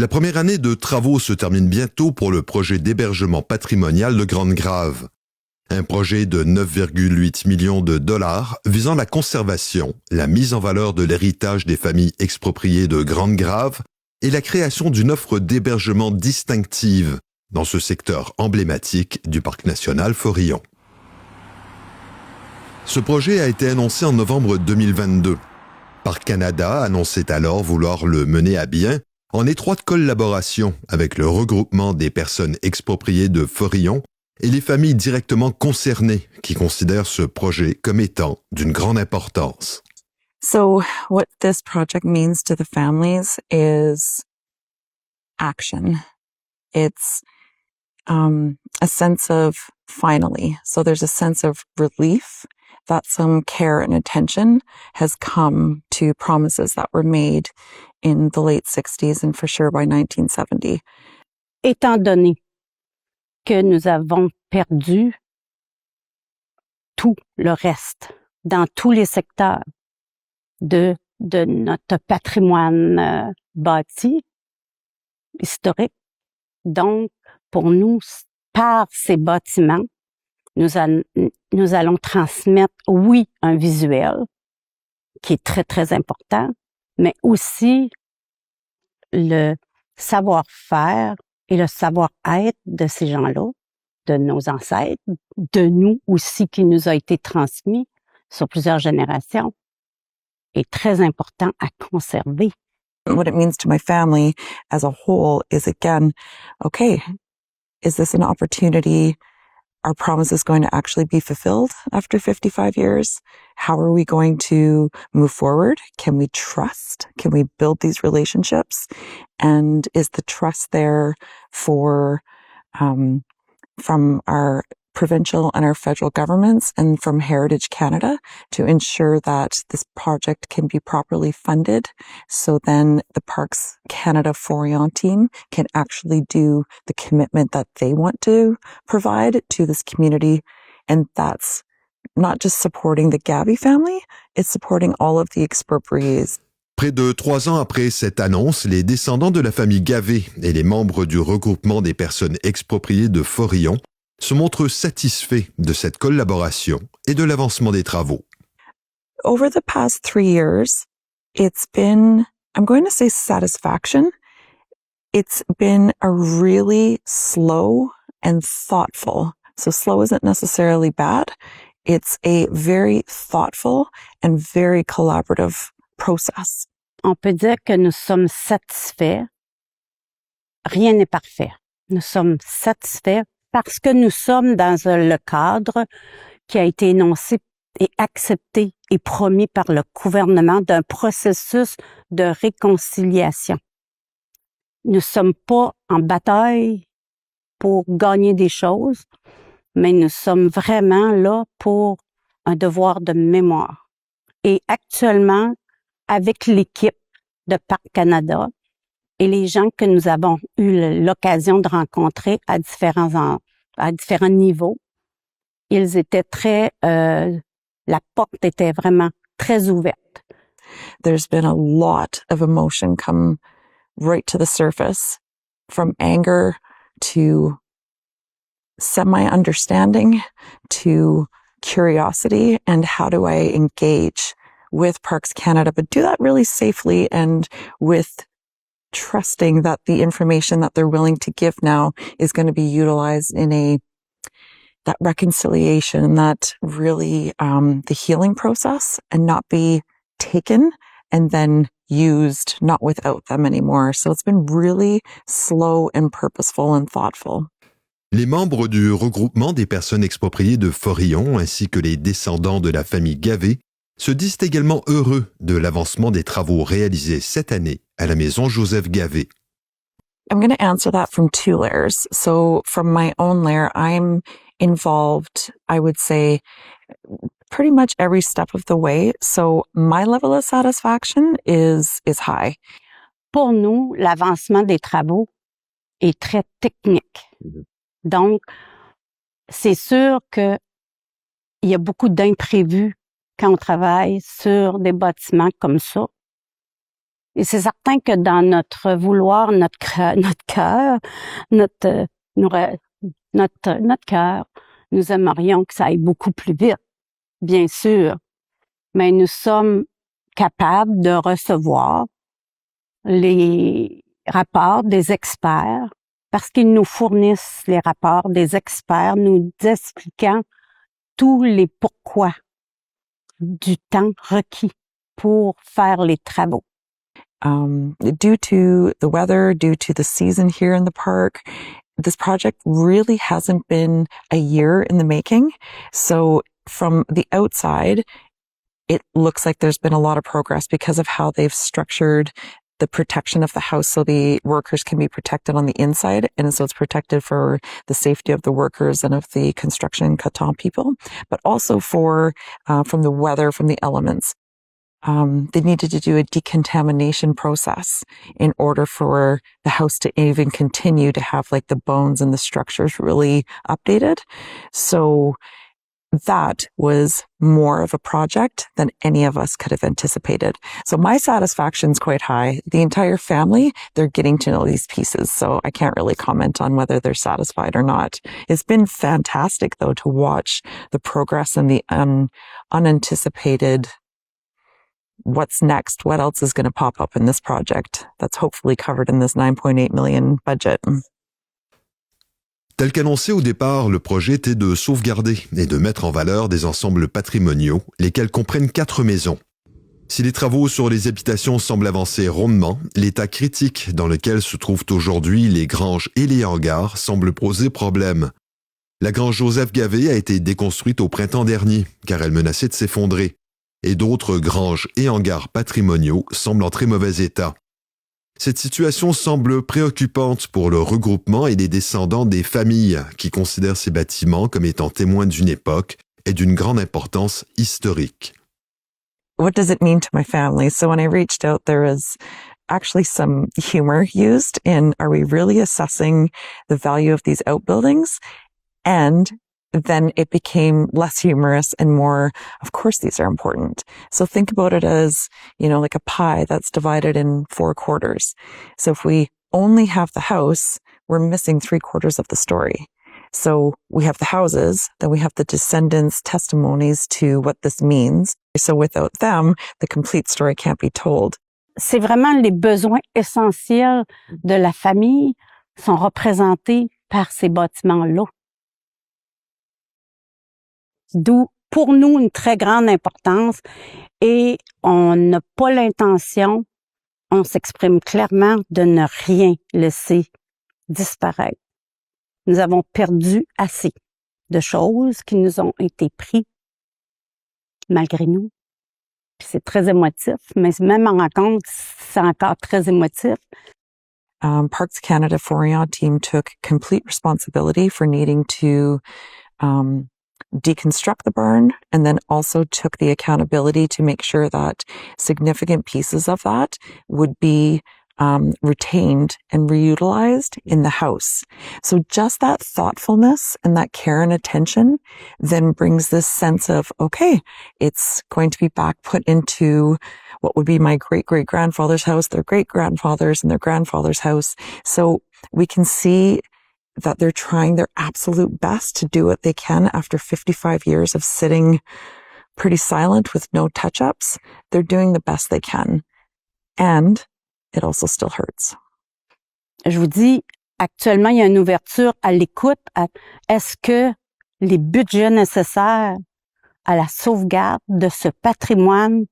La première année de travaux se termine bientôt pour le projet d'hébergement patrimonial de Grande-Grave. Un projet de 9,8 millions de dollars visant la conservation, la mise en valeur de l'héritage des familles expropriées de Grande-Grave et la création d'une offre d'hébergement distinctive dans ce secteur emblématique du Parc national Forillon. Ce projet a été annoncé en novembre 2022. Parc Canada annonçait alors vouloir le mener à bien en étroite collaboration avec le regroupement des personnes expropriées de Forillon et les familles directement concernées qui considèrent ce projet comme étant d'une grande importance. So what this project means to the families is action. It's a sense of finally. So there's a sense of relief that some care and attention has come to promises that were made in the late 60s and for sure by 1970. Étant donné que nous avons perdu tout le reste dans tous les secteurs de notre patrimoine bâti, historique. Donc, pour nous, par ces bâtiments, nous allons transmettre, oui, un visuel qui est très, très important, mais aussi le savoir-faire et le savoir-être de ces gens-là, de nos ancêtres, de nous aussi qui nous a été transmis sur plusieurs générations, est très important à conserver. What it means to my family as a whole is, again, okay, is this an opportunity? Are promises going to actually be fulfilled after 55 years? How are we going to move forward? Can we trust? Can we build these relationships? And is the trust there for, from our provincial and our federal governments and from Heritage Canada to ensure that this project can be properly funded so then the Parks Canada Forillon team can actually do the commitment that they want to provide to this community. And that's not just supporting the Gabby family, it's supporting all of the expropriees. Près de 3 ans après cette annonce, les descendants de la famille Gavé et les membres du regroupement des personnes expropriées de Forillon se montrent satisfaits de cette collaboration et de l'avancement des travaux. Over the past 3 years, it's been, I'm going to say satisfaction. It's been a really slow and thoughtful. So slow isn't necessarily bad. It's a very thoughtful and very collaborative process. On peut dire que nous sommes satisfaits. Rien n'est parfait. Nous sommes satisfaits parce que nous sommes dans le cadre qui a été énoncé et accepté et promis par le gouvernement d'un processus de réconciliation. Nous ne sommes pas en bataille pour gagner des choses, mais nous sommes vraiment là pour un devoir de mémoire. Et actuellement, avec l'équipe de Parc Canada et les gens que nous avons eu l'occasion de rencontrer à différents niveaux, ils étaient la porte était vraiment très ouverte. There's been a lot of emotion come right to the surface, from anger to semi-understanding to curiosity and how do I engage with Parks Canada, but do that really safely and with trusting that the information that they're willing to give now is going to be utilized in that reconciliation, that really the healing process, and not be taken and then used not without them anymore. So it's been really slow and purposeful and thoughtful. Les membres du regroupement des personnes expropriées de Forillon ainsi que les descendants de la famille Gavé se disent également heureux de l'avancement des travaux réalisés cette année à la maison Joseph Gavé. I'm going to answer that from 2 layers. So from my own layer, I'm involved, I would say, pretty much every step of the way. So my level of satisfaction is high. Pour nous, l'avancement des travaux est très technique. Donc, c'est sûr que il y a beaucoup d'imprévus quand on travaille sur des bâtiments comme ça. Et c'est certain que dans notre vouloir, notre cœur, notre cœur, nous aimerions que ça aille beaucoup plus vite, bien sûr. Mais nous sommes capables de recevoir les rapports des experts parce qu'ils nous fournissent les rapports des experts nous expliquant tous les pourquoi du temps requis pour faire les travaux. Due to the weather, due to the season here in the park, this project really hasn't been a year in the making. So from the outside, it looks like there's been a lot of progress because of how they've structured the protection of the house so the workers can be protected on the inside. And so it's protected for the safety of the workers and of the construction Coton people, but also for from the weather, from the elements. They needed to do a decontamination process in order for the house to even continue to have like the bones and the structures really updated. So that was more of a project than any of us could have anticipated. So my satisfaction's quite high. The entire family, they're getting to know these pieces. So I can't really comment on whether they're satisfied or not. It's been fantastic though to watch the progress and the unanticipated what's next, what else is going to pop up in this project that's hopefully covered in this $9.8 million budget. Tel qu'annoncé au départ, le projet était de sauvegarder et de mettre en valeur des ensembles patrimoniaux, lesquels comprennent 4 maisons. Si les travaux sur les habitations semblent avancer rondement, l'état critique dans lequel se trouvent aujourd'hui les granges et les hangars semble poser problème. La grange Joseph-Gavé a été déconstruite au printemps dernier, car elle menaçait de s'effondrer, et d'autres granges et hangars patrimoniaux semblent en très mauvais état. Cette situation semble préoccupante pour le regroupement et les descendants des familles qui considèrent ces bâtiments comme étant témoins d'une époque et d'une grande importance historique. What does it mean to my family? So when I reached out, there was actually some humor used in, are we really assessing the value of these outbuildings? And then it became less humorous and more, of course, these are important. So think about it as, like a pie that's divided in 4 quarters. So if we only have the house, we're missing 3/4 of the story. So we have the houses, then we have the descendants' testimonies to what this means. So without them, the complete story can't be told. C'est vraiment les besoins essentiels de la famille sont représentés par ces bâtiments-là. D'où, pour nous, une très grande importance et on n'a pas l'intention, on s'exprime clairement, de ne rien laisser disparaître. Nous avons perdu assez de choses qui nous ont été prises malgré nous. Puis c'est très émotif, mais même en rencontre, c'est encore très émotif. Parks Canada Forillon team took complete responsibility for needing to deconstruct the barn, and then also took the accountability to make sure that significant pieces of that would be retained and reutilized in the house. So just that thoughtfulness and that care and attention then brings this sense of, okay, it's going to be back put into what would be my great-great-grandfather's house, their great-grandfather's and their grandfather's house. So we can see that they're trying their absolute best to do what they can after 55 years of sitting pretty silent with no touch-ups. They're doing the best they can. And it also still hurts. Je vous dis, actuellement, il y a une ouverture à l'écoute. Est-ce que les budgets nécessaires à la sauvegarde de ce patrimoine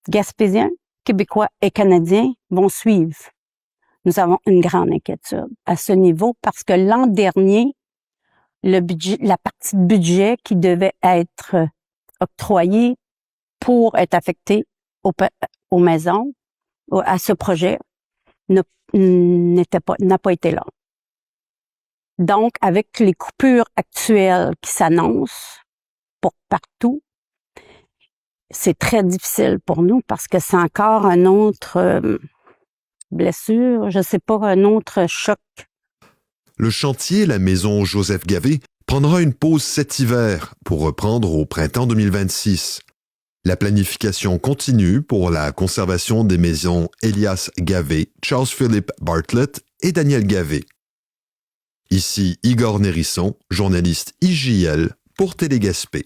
gaspésien, québécois et canadien vont suivre? Nous avons une grande inquiétude à ce niveau parce que l'an dernier, le budget, la partie de budget qui devait être octroyée pour être affectée aux maisons, à ce projet, n'a pas été là. Donc, avec les coupures actuelles qui s'annoncent pour partout, c'est très difficile pour nous parce que c'est encore un autre blessure, je sais pas, un autre choc. Le chantier La Maison Joseph-Gavé prendra une pause cet hiver pour reprendre au printemps 2026. La planification continue pour la conservation des maisons Elias Gavé, Charles Philip Bartlett et Daniel Gavé. Ici Igor Nérisson, journaliste IJL pour Télé-Gaspé.